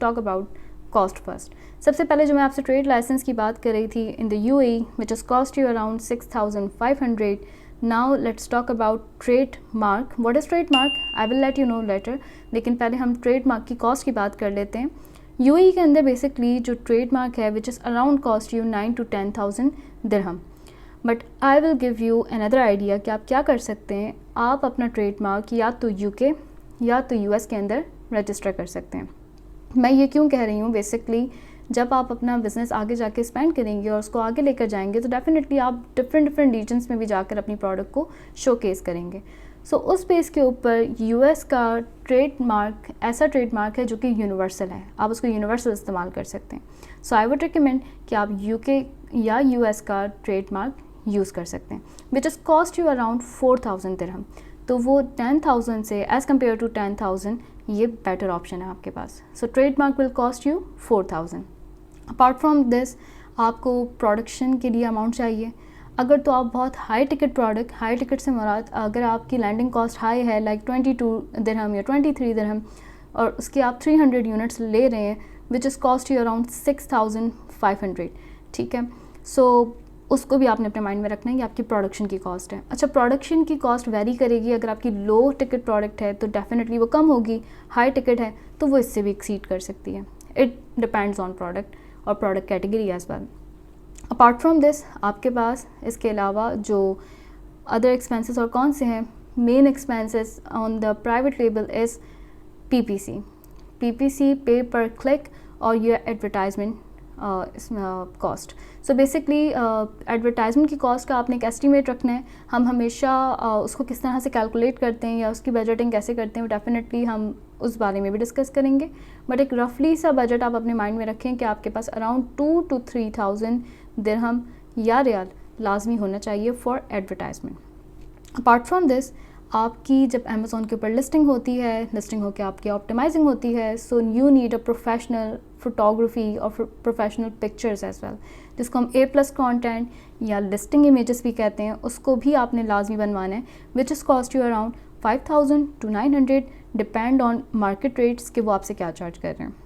Talk about cost first. सबसे पहले जो मैं आपसे ट्रेड लाइसेंस की बात कर रही थी in the UAE which is cost you around 6,500। Now let's talk about trade mark. What is trade mark? I will let you know later, लेकिन पहले हम ट्रेड मार्क की कॉस्ट की बात कर लेते हैं। यूएई के अंदर बेसिकली जो ट्रेड मार्क है which is around cost you 9 to 10,000 dirham. But I will give you another idea कि आप क्या कर सकते हैं। आप अपना ट्रेड मार्क या तो यूके या तो यूएस के अंदर रजिस्टर कर सकते हैं। मैं ये क्यों कह रही हूँ, बेसिकली जब आप अपना बिज़नेस आगे जाके एक्सपेंड करेंगे और उसको आगे लेकर जाएंगे तो डेफिनेटली आप डिफरेंट रीजन्स में भी जाकर अपनी प्रोडक्ट को शोकेस करेंगे। सो उस बेस के ऊपर यूएस का ट्रेड मार्क ऐसा ट्रेड मार्क है जो कि यूनिवर्सल है, आप उसको यूनिवर्सल इस्तेमाल कर सकते हैं। सो आई वुड रिकमेंड कि आप यूके या यूएस का ट्रेड मार्क यूज़ कर सकते हैं विच इज़ कॉस्ट यू अराउंड 4,000 दिरहम। तो वो 10,000 से एज़ कम्पेयर टू 10,000 ये बेटर ऑप्शन है आपके पास। So trademark will cost you 4,000। Apart from this आपको प्रोडक्शन के लिए अमाउंट चाहिए। अगर तो आप बहुत high ticket product, high ticket से मुराद अगर आपकी लैंडिंग कॉस्ट हाई है लाइक 22 दिरहम या 23 दिरहम और उसकी आप 300 यूनिट्स ले रहे हैं विच इज़ कॉस्ट यू अराउंड 6,500, ठीक है। सो उसको भी आपने अपने माइंड में रखना है कि आपकी प्रोडक्शन की कॉस्ट है। अच्छा, प्रोडक्शन की कॉस्ट वेरी करेगी। अगर आपकी लो टिकट प्रोडक्ट है तो डेफिनेटली वो कम होगी, हाई टिकट है तो वो इससे भी एक्सीड कर सकती है। इट डिपेंड्स ऑन प्रोडक्ट और product category as well. Apart from this आपके पास इसके अलावा जो अदर एक्सपेंसेस और कौन से हैं, main expenses on the private label is PPC, पे पर क्लिक और ये advertisement cost. So basically advertisement की कॉस्ट का आपने एक एस्टीमेट रखना है। हम हमेशा उसको किस तरह से कैलकुलेट करते हैं या उसकी बजटिंग कैसे करते हैं वो डेफिनेटली हम उस बारे में भी डिस्कस करेंगे। बट एक रफली सा बजट आप अपने माइंड में रखें कि आपके पास अराउंड 2 to 3,000 दिरहम या रियाल लाजमी होना चाहिए for advertisement. Apart from this आपकी जब अमेज़ॉन के ऊपर लिस्टिंग होती है, लिस्टिंग होकर आपकी ऑप्टिमाइजिंग होती है, so you need a professional photography और प्रोफेशनल पिक्चर्स एज वेल, जिसको हम A+ कंटेंट या लिस्टिंग इमेजेस भी कहते हैं, उसको भी आपने लाजमी बनवाना है विच is cost you around 5,000 to 900 depend on market rates कि वो आपसे क्या चार्ज कर रहे हैं।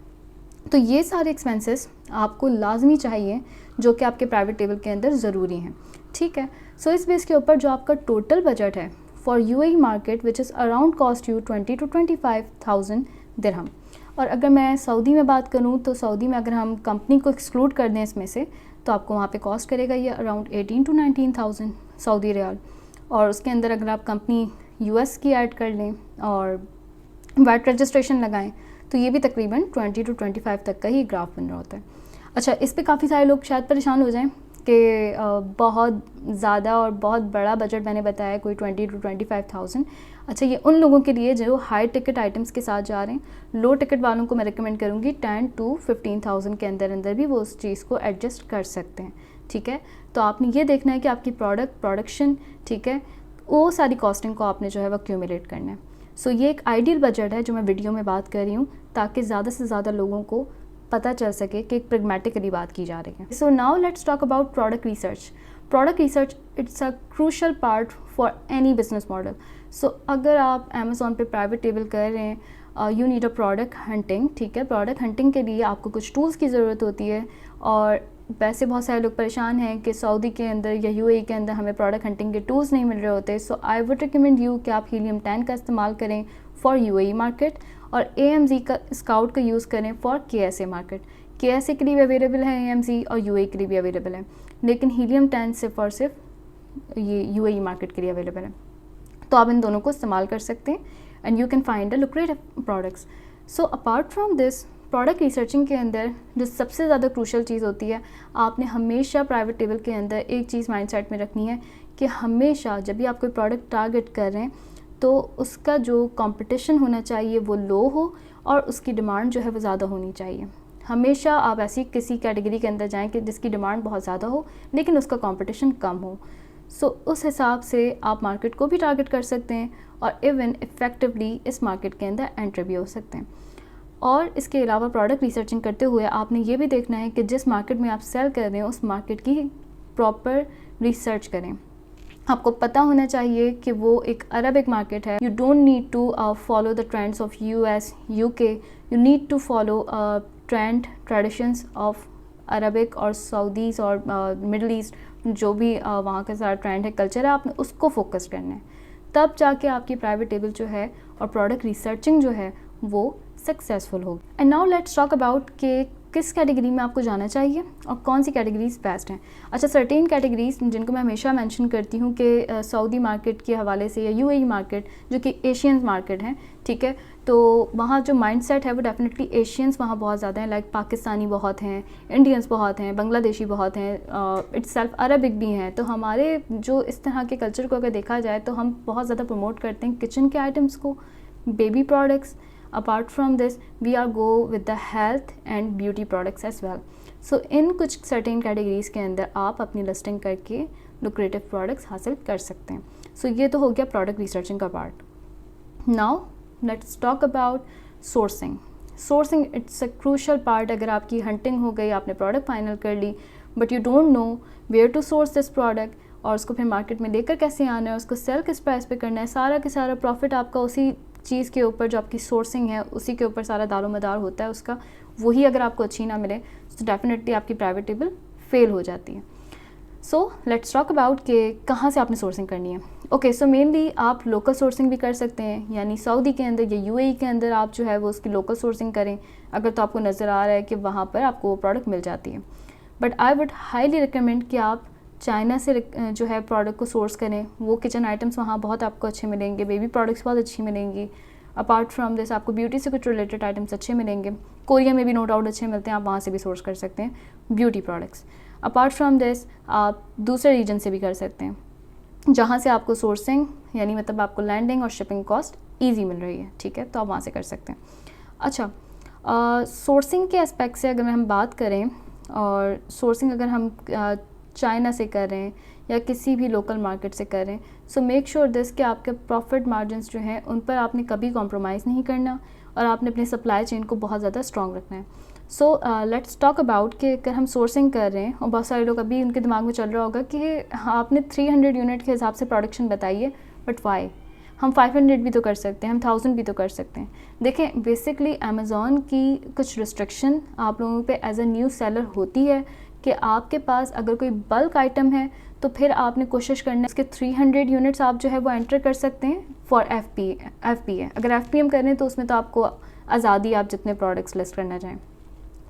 तो ये सारे एक्सपेंसेस आपको लाजमी चाहिए जो कि आपके प्राइवेट टेबल के अंदर ज़रूरी हैं, ठीक है। सो इस बेस के ऊपर जो आपका टोटल बजट है for UAE market which is around cost you 20 to 25,000 दिरहम। और अगर मैं सऊदी में बात करूँ तो सऊदी में अगर हम कंपनी को एक्सक्लूड कर दें इसमें से तो आपको वहाँ पे कॉस्ट करेगा ये अराउंड 18 to 19,000 सऊदी रियाल। और उसके अंदर अगर आप कंपनी यूएस की ऐड कर लें और वैट रजिस्ट्रेशन लगाएं तो ये भी तकरीबन 20 to 25 तक का ही ग्राफ बन रहा होता है। अच्छा, इस पे काफ़ी सारे लोग शायद परेशान हो जाएं कि बहुत ज़्यादा और बहुत बड़ा बजट मैंने बताया कोई 20 to 25,000। अच्छा, ये उन लोगों के लिए जो हाई टिकट आइटम्स के साथ जा रहे हैं। लो टिकट वालों को मैं रिकमेंड करूँगी 10 to 15,000 के अंदर अंदर भी वो उस चीज़ को एडजस्ट कर सकते हैं, ठीक है। तो आपने ये देखना है कि आपकी प्रोडक्शन, ठीक है, वो सारी कॉस्टिंग को आपने जो है वो एक्यूमुलेट करना है। सो ये एक आइडियल बजट है जो मैं वीडियो में बात कर रही हूँ ताकि ज़्यादा से ज़्यादा लोगों को पता चल सके कि एक प्रैग्मेटिकली बात की जा रही है। So now let's talk about product research. Product research it's a crucial part for any business model. So अगर आप अमेज़ॉन पे प्राइवेट टेबल कर रहे हैं, you need a product hunting, ठीक है। प्रोडक्ट हंटिंग के लिए आपको कुछ टूल्स की ज़रूरत होती है और वैसे बहुत सारे लोग परेशान हैं कि सऊदी के अंदर या यूएई के अंदर हमें प्रोडक्ट हंटिंग के टूल्स नहीं मिल रहे होते। सो आई वुड रिकमेंड यू कि आप हीलियम 10 का इस्तेमाल करें फॉर यूएई मार्केट और AMZ का स्काउट का यूज़ करें फॉर KSA मार्केट। KSA के लिए भी अवेलेबल है AMZ और यूएई के लिए भी अवेलेबल है, लेकिन हीलियम 10 सिर्फ और सिर्फ ये यूएई मार्केट के लिए अवेलेबल है। तो आप इन दोनों को इस्तेमाल कर सकते हैं and you can find a lucrative products. So apart from this product researching के अंदर जो सबसे ज़्यादा क्रूशल चीज़ होती है, आपने हमेशा प्राइवेट टेबल के अंदर एक चीज़ माइंडसेट में रखनी है कि हमेशा जब भी आप कोई प्रोडक्ट टारगेट कर रहे हैं तो उसका जो कंपटीशन होना चाहिए वो लो हो और उसकी डिमांड जो है वो ज़्यादा होनी चाहिए। हमेशा आप ऐसी किसी कैटेगरी के अंदर जाएं कि जिसकी डिमांड बहुत ज़्यादा हो लेकिन उसका कंपटीशन कम हो। सो उस हिसाब से आप मार्केट को भी टारगेट कर सकते हैं और इवन इफ़ेक्टिवली इस मार्केट के अंदर एंट्री भी हो सकते हैं। और इसके अलावा प्रोडक्ट रिसर्चिंग करते हुए आपने ये भी देखना है कि जिस मार्केट में आप सेल कर रहे हैं उस मार्केट की प्रॉपर रिसर्च करें। आपको पता होना चाहिए कि वो एक अरबिक मार्केट है। You don't need to follow the trends of US, UK, you need to follow trend traditions of Arabic और सऊदीज़ और मिडल ईस्ट, जो भी वहाँ का सारा ट्रेंड है, कल्चर है, आपने उसको फोकस करना है। तब जाके आपकी प्राइवेट टेबल जो है और प्रोडक्ट रिसर्चिंग जो है वो सक्सेसफुल होगी। And now let's talk about कि किस कैटेगरी में आपको जाना चाहिए और कौन सी कैटेगरीज बेस्ट हैं। अच्छा, सर्टेन कैटेगरीज जिनको मैं हमेशा मेंशन करती हूँ कि सऊदी मार्केट के हवाले से या यूएई मार्केट जो कि एशियन मार्केट हैं, ठीक है, तो वहाँ जो माइंडसेट है वो डेफिनेटली एशियंस वहाँ बहुत ज़्यादा हैं, लाइक पाकिस्तानी बहुत हैं, इंडियंस बहुत हैं, बांग्लादेशी बहुत हैं, इट्सेल्फ अरबिक भी हैं। तो हमारे जो इस तरह के कल्चर को अगर देखा जाए तो हम बहुत ज़्यादा प्रमोट करते हैं किचन के आइटम्स को, baby products. Apart from this, we are go with the health and beauty products as well. So इन कुछ certain categories के अंदर आप अपनी लिस्टिंग करके lucrative products हासिल कर सकते हैं। So ये तो हो गया product researching का part. Now let's talk about sourcing. Sourcing it's a crucial part. अगर आपकी hunting हो गई, आपने product final कर ली, but you don't know where to source this product और उसको फिर मार्केट में लेकर कैसे आना है, उसको सेल किस प्राइस पे करना है, सारा के सारा प्रॉफिट आपका उसी चीज़ के ऊपर, जो आपकी सोर्सिंग है उसी के ऊपर सारा दारोमदार होता है उसका। वही अगर आपको अच्छी ना मिले तो डेफिनेटली आपकी प्राइवेट टेबल फेल हो जाती है। सो लेट्स टॉक अबाउट कि कहाँ से आपने सोर्सिंग करनी है। ओके, सो मेनली आप लोकल सोर्सिंग भी कर सकते हैं, यानी सऊदी के अंदर या यूएई के अंदर आप जो है वो उसकी लोकल सोर्सिंग करें अगर तो आपको नज़र आ रहा है कि वहाँ पर आपको वो प्रोडक्ट मिल जाती है। But I would highly recommend कि आप चाइना से जो है प्रोडक्ट को सोर्स करें। वो किचन आइटम्स वहाँ बहुत आपको अच्छे मिलेंगे, बेबी प्रोडक्ट्स बहुत अच्छी मिलेंगी। अपार्ट फ्रॉम दिस आपको ब्यूटी से कुछ रिलेटेड आइटम्स अच्छे मिलेंगे। कोरिया में भी नो डाउट अच्छे मिलते हैं, आप वहाँ से भी सोर्स कर सकते हैं beauty products. Apart from this आप दूसरे रीजन से भी कर सकते हैं जहाँ से आपको सोर्सिंग यानी मतलब आपको लैंडिंग और शिपिंग कॉस्ट ईजी मिल रही है, ठीक है, तो आप वहाँ से कर सकते हैं। अच्छा, सोर्सिंग के एस्पेक्ट से अगर हम बात करें और सोर्सिंग अगर हम चाइना से कर रहे हैं या किसी भी लोकल मार्केट से कर रहे हैं, सो मेक श्योर दिस कि आपके प्रॉफिट मार्जिन्स जो हैं उन पर आपने कभी कॉम्प्रोमाइज़ नहीं करना और आपने अपनी सप्लाई चेन को बहुत ज़्यादा स्ट्रॉन्ग रखना है। सो लेट्स टॉक अबाउट कि अगर हम सोर्सिंग कर रहे हैं और बहुत सारे लोग अभी उनके दिमाग में चल रहा होगा कि आपने 300 यूनिट के हिसाब से प्रोडक्शन बताइए, बट वाई, हम 500 भी तो कर सकते हैं, हम 1000 भी तो कर सकते हैं। देखें, बेसिकली अमेज़ॉन की कुछ रिस्ट्रिक्शन आप लोगों पे एज अ न्यू सेलर होती है कि आपके पास अगर कोई बल्क आइटम है तो फिर आपने कोशिश करना है इसके 300 यूनिट्स आप जो है वो एंटर कर सकते हैं फॉर FBA। अगर FBM कर रहे हैं तो उसमें तो आपको आज़ादी, आप जितने प्रोडक्ट्स लिस्ट करना चाहें,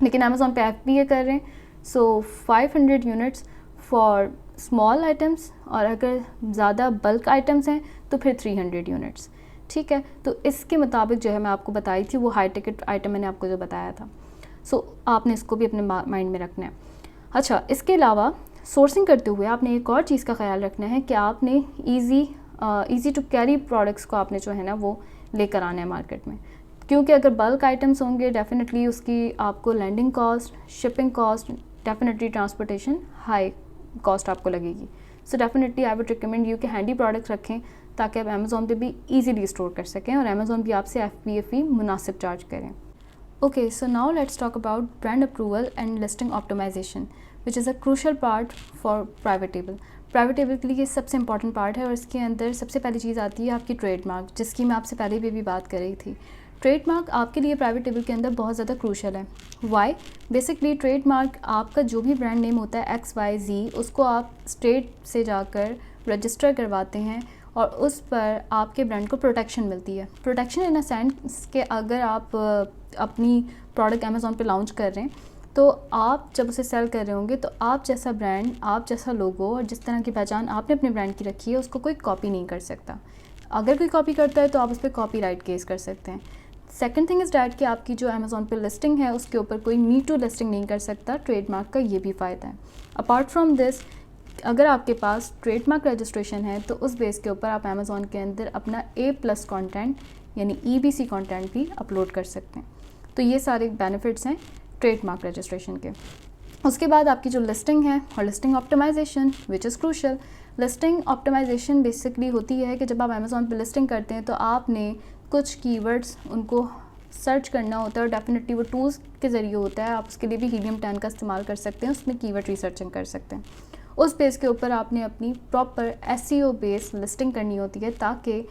लेकिन अमेज़ॉन पे FBA कर रहे हैं, सो 500 यूनिट्स फॉर स्मॉल आइटम्स और अगर ज़्यादा बल्क आइटम्स हैं तो फिर 300 यूनिट्स, ठीक है। तो इसके मुताबिक जो है मैं आपको बताई थी वो हाई टिकट आइटम मैंने आपको जो बताया था, सो आपने इसको भी अपने माइंड में रखना है। अच्छा, इसके अलावा सोर्सिंग करते हुए आपने एक और चीज़ का ख्याल रखना है कि आपने ईज़ी टू कैरी प्रोडक्ट्स को आपने जो है ना वो लेकर आना है मार्केट में, क्योंकि अगर बल्क आइटम्स होंगे डेफिनेटली उसकी आपको landing cost, shipping cost, definitely transportation high cost आपको लगेगी। So definitely I would recommend you कि हैंडी प्रोडक्ट्स रखें ताकि आप अमेज़ॉन पे भी ईजीली स्टोर कर सकें और अमेज़ॉन भी आपसे FBA फ़ी मुनासिब चार्ज करें। Okay, so now let's talk about brand approval and listing optimization, which is a crucial part for private label. Private label के लिए ये सबसे इंपॉर्टेंट पार्ट है और इसके अंदर सबसे पहली चीज़ आती है आपकी ट्रेडमार्क, जिसकी मैं आपसे पहले भी बात कर रही थी। ट्रेडमार्क आपके लिए प्राइवेट लेबल के अंदर बहुत ज़्यादा क्रूशल है। वाई? बेसिकली ट्रेडमार्क आपका जो भी ब्रांड नेम होता है XYZ, उसको आप स्टेट से जाकर रजिस्टर करवाते हैं और उस पर आपके ब्रांड को प्रोटेक्शन मिलती है। प्रोटेक्शन इन अ सेंस कि अगर आप अपनी प्रोडक्ट अमेज़ॉन पे लॉन्च कर रहे हैं तो आप जब उसे सेल कर रहे होंगे तो आप जैसा ब्रांड, आप जैसा लोगो और जिस तरह की पहचान आपने अपने ब्रांड की रखी है उसको कोई कॉपी नहीं कर सकता। अगर कोई कॉपी करता है तो आप उस पर कॉपीराइट केस कर सकते हैं। सेकंड थिंग इज़ डैट कि आपकी जो अमेज़ॉन पे लिस्टिंग है उसके ऊपर कोई मी टू लिस्टिंग नहीं कर सकता। ट्रेडमार्क का ये भी फ़ायदा है। अपार्ट फ्रॉम दिस, अगर आपके पास ट्रेडमार्क रजिस्ट्रेशन है तो उस बेस के ऊपर आप अमेज़ॉन के अंदर अपना A+ कंटेंट यानी EBC कंटेंट भी अपलोड कर सकते हैं। तो ये सारे बेनिफिट्स हैं ट्रेडमार्क रजिस्ट्रेशन के। उसके बाद आपकी जो लिस्टिंग है और listing optimization which is crucial. Listing optimization basically होती है कि जब आप अमेज़ॉन पे लिस्टिंग करते हैं तो आपने कुछ कीवर्ड्स उनको सर्च करना होता है और डेफिनेटली वो टूल्स के ज़रिए होता है। आप उसके लिए भी Helium 10 का इस्तेमाल कर सकते हैं, उसमें कीवर्ड रिसर्चिंग कर सकते हैं। उस बेस के ऊपर आपने अपनी प्रॉपर SEO बेस्ड लिस्टिंग करनी होती है ताकि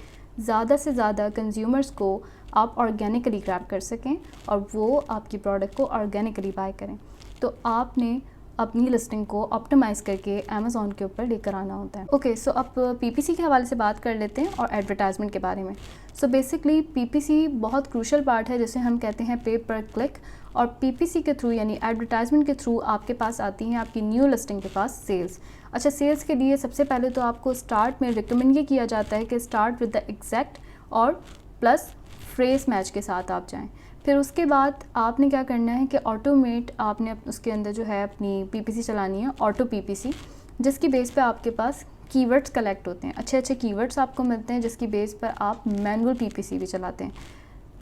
ज़्यादा से ज़्यादा कंज्यूमर्स को आप ऑर्गेनिकली ग्रैब कर सकें और वो आपकी प्रोडक्ट को ऑर्गेनिकली बाय करें। तो आपने अपनी लिस्टिंग को ऑप्टिमाइज़ करके अमेज़ॉन के ऊपर लेकर आना होता है। ओके, सो अब PPC के हवाले से बात कर लेते हैं और एडवर्टाइजमेंट के बारे में। सो बेसिकली PPC बहुत क्रूशल पार्ट है जिसे हम कहते हैं पे पर क्लिक, और PPC के थ्रू यानी एडवर्टाइजमेंट के थ्रू आपके पास आती हैं आपकी न्यू लिस्टिंग के पास सेल्स। अच्छा, सेल्स के लिए सबसे पहले तो आपको स्टार्ट में रिकमेंड ये किया जाता है कि स्टार्ट विद द एग्जैक्ट और प्लस फ्रेज मैच के साथ आप जाएं। फिर उसके बाद आपने क्या करना है कि ऑटोमेट आपने उसके अंदर जो है अपनी PPC चलानी है, ऑटो PPC, जिसकी बेस पे आपके पास कीवर्ड्स कलेक्ट होते हैं, अच्छे अच्छे कीवर्ड्स आपको मिलते हैं जिसकी बेस पर आप मैनुअल PPC भी चलाते हैं।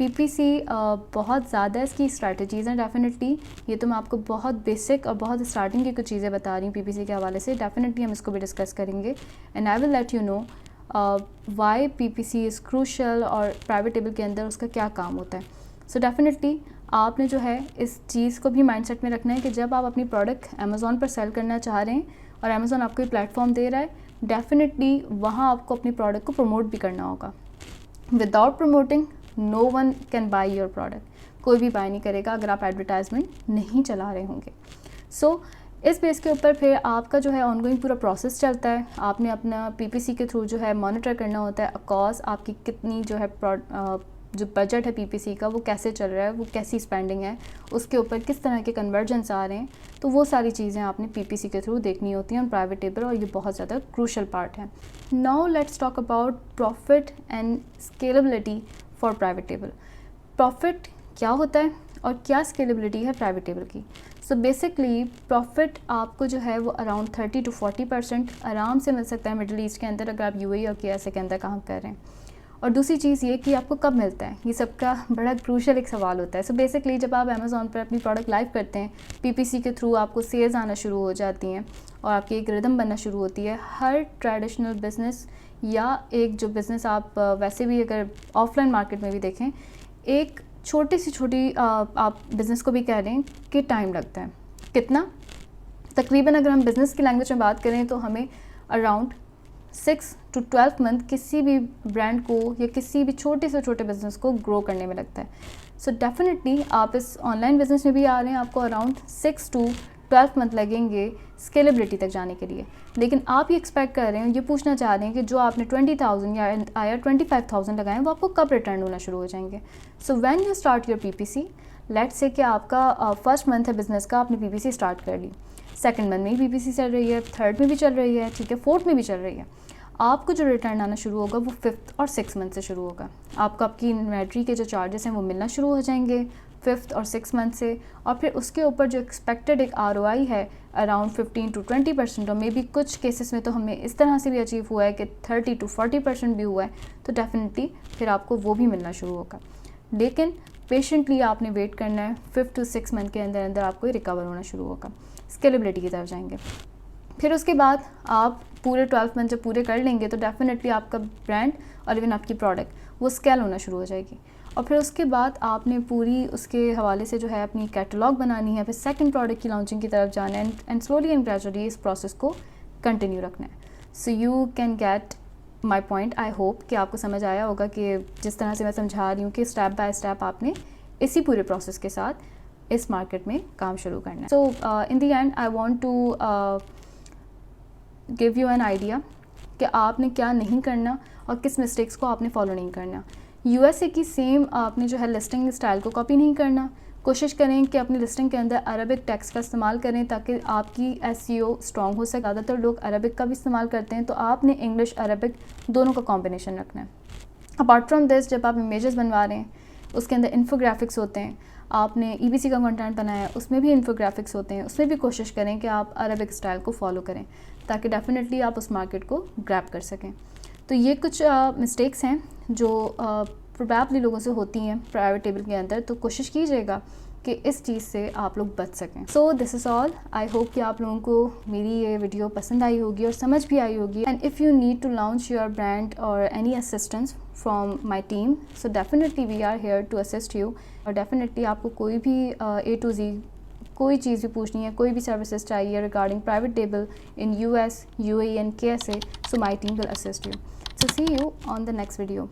PPC बहुत ज़्यादा इसकी स्ट्रैटेजीज़ हैं डेफिनेटली। ये तो मैं आपको बहुत बेसिक और बहुत स्टार्टिंग की कुछ चीज़ें बता रही हूँ PPC के हवाले से। डेफिनेटली हम इसको भी डिस्कस करेंगे and I will let you know why PPC is crucial और प्राइवेट लेबल के अंदर उसका क्या काम होता है। सो डेफिनेटली आपने जो है इस चीज़ को भी माइंडसेट में रखना है कि जब आप अपनी प्रोडक्ट अमेज़ॉन पर सेल करना चाह रहे हैं और अमेज़ॉन आपको ये प्लेटफॉर्म दे रहा है, डेफिनेटली वहाँ आपको अपनी प्रोडक्ट को प्रमोट भी करना होगा। Without promoting no one can buy your product. कोई भी बाय नहीं करेगा अगर आप एडवर्टाइजमेंट नहीं चला रहे होंगे। सो इस बेस के ऊपर फिर आपका जो है ऑनगोइंग पूरा प्रोसेस चलता है। आपने अपना PPC के थ्रू जो है मॉनिटर करना होता है अकॉर्स आपकी कितनी जो है जो बजट है PPC का वो कैसे चल रहा है, वो कैसी स्पेंडिंग है, उसके ऊपर किस तरह के कन्वर्जन्स आ रहे हैं। तो वो सारी चीज़ें आपने PPC के थ्रू देखनी होती हैं प्राइवेट लेबल, और ये बहुत ज़्यादा क्रूशल पार्ट है। Now let's talk about profit and scalability for private label. Profit क्या होता है और क्या स्केलेबिलिटी है प्राइवेट लेबल की। सो बेसिकली प्रॉफिट आपको जो है वो अराउंड 30 to 40% आराम से मिल सकता है मिडिल ईस्ट के अंदर अगर आप UAE और KSA के अंदर काम कर रहे हैं। और दूसरी चीज़ ये कि आपको कब मिलता है, ये सबका बड़ा क्रूशल एक सवाल होता है। सो बेसिकली जब आप अमेज़ॉन पर अपनी प्रोडक्ट लाइव करते हैं, PPC के थ्रू आपको सेल्स आना शुरू हो जाती हैं और आपकी एक रिदम बनना शुरू होती है। हर ट्रेडिशनल बिज़नेस या एक जो बिज़नेस आप वैसे भी अगर ऑफलाइन मार्केट में भी देखें, एक छोटी सी छोटी आप बिज़नेस को भी कह रहे हैं कि टाइम लगता है। कितना? तकरीबन अगर हम बिज़नेस की लैंग्वेज में बात करें तो हमें अराउंड 6 to 12 मंथ किसी भी ब्रांड को या किसी भी छोटे से छोटे बिज़नेस को ग्रो करने में लगता है। सो डेफिनेटली आप इस ऑनलाइन बिज़नेस में भी आ रहे हैं, आपको अराउंड 6 to 12 मंथ लगेंगे स्केलेबिलिटी तक जाने के लिए। लेकिन आप ये एक्सपेक्ट कर रहे हैं, ये पूछना चाह रहे हैं कि जो आपने 20,000 या 25,000 लगाए वो आपको कब रिटर्न होना शुरू हो जाएंगे। So when you start your PPC, let's say कि आपका फर्स्ट मंथ है बिज़नेस का, आपने PPC स्टार्ट कर ली, सेकंड मंथ में भी PPC चल रही है, थर्ड में भी चल रही है, ठीक है, फोर्थ में भी चल रही है। आपको जो रिटर्न आना शुरू होगा वो 5th और 6th मंथ से शुरू होगा। आपको आपकी इन्वेंट्री के जो चार्जेस हैं वो मिलना शुरू हो जाएंगे 5th और 6th मंथ से, और फिर उसके ऊपर जो एक्सपेक्टेड एक ROI है अराउंड 15 to 20%, और मे बी कुछ केसेस में तो हमें इस तरह से भी अचीव हुआ है कि 30 to 40% भी हुआ है। तो डेफिनेटली फिर आपको वो भी मिलना शुरू होगा, लेकिन पेशेंटली आपने वेट करना है। 5 to 6 मंथ के अंदर अंदर आपको रिकवर होना शुरू होगा, स्केलेबिलिटी की तरफ जाएंगे। फिर उसके बाद आप पूरे 12 मंथ जब पूरे कर लेंगे तो डेफिनेटली आपका ब्रांड और इवन आपकी प्रोडक्ट वो स्केल होना शुरू हो जाएगी। और फिर उसके बाद आपने पूरी उसके हवाले से जो है अपनी कैटलॉग बनानी है, फिर सेकंड प्रोडक्ट की लॉन्चिंग की तरफ जाना है एंड स्लोली एंड ग्रेजुअली इस प्रोसेस को कंटिन्यू रखना है। So you can get my point. I hope कि आपको समझ आया होगा कि जिस तरह से मैं समझा रही हूँ कि स्टेप बाय स्टेप आपने इसी पूरे प्रोसेस के साथ इस मार्केट में काम शुरू करना है। So in the end I want to give you an idea कि आपने क्या नहीं करना और किस मिस्टेक्स को आपने फॉलो नहीं करना। USA की सेम आपने जो है लिस्टिंग स्टाइल को कॉपी नहीं करना। कोशिश करें कि अपनी लिस्टिंग के अंदर अरबिक टेक्स्ट का इस्तेमाल करें ताकि आपकी SEO स्ट्रॉन्ग हो सके। ज़्यादातर लोग अरबिक का भी इस्तेमाल करते हैं, तो आपने इंग्लिश अरबिक दोनों का कॉम्बिनेशन रखना है। अपार्ट फ्रॉम दिस, जब आप इमेजेस बनवा रहे हैं उसके अंदर इन्फोग्राफिक्स होते हैं, आपने EBC का कंटेंट बनाया है उसमें भी इन्फोग्राफिक्स होते हैं, उसमें भी कोशिश करें कि आप अरबिक स्टाइल को फॉलो करें ताकि डेफिनेटली आप उस मार्केट को ग्रैब कर सकें। तो ये कुछ मिस्टेक्स हैं जो प्रोबेबली लोगों से होती हैं प्राइवेट लेबल के अंदर, तो कोशिश कीजिएगा कि इस चीज़ से आप लोग बच सकें। So this is all. I hope कि आप लोगों को मेरी ये वीडियो पसंद आई होगी और समझ भी आई होगी। And if you need to launch your brand और any assistance from my team, so definitely we are here to assist you. और डेफिनेटली आपको कोई भी A to Z कोई चीज़ भी पूछनी है, कोई भी सर्विसेज चाहिए regarding private label in US, UAE and KSA, so my team will assist you. So see you on the next video.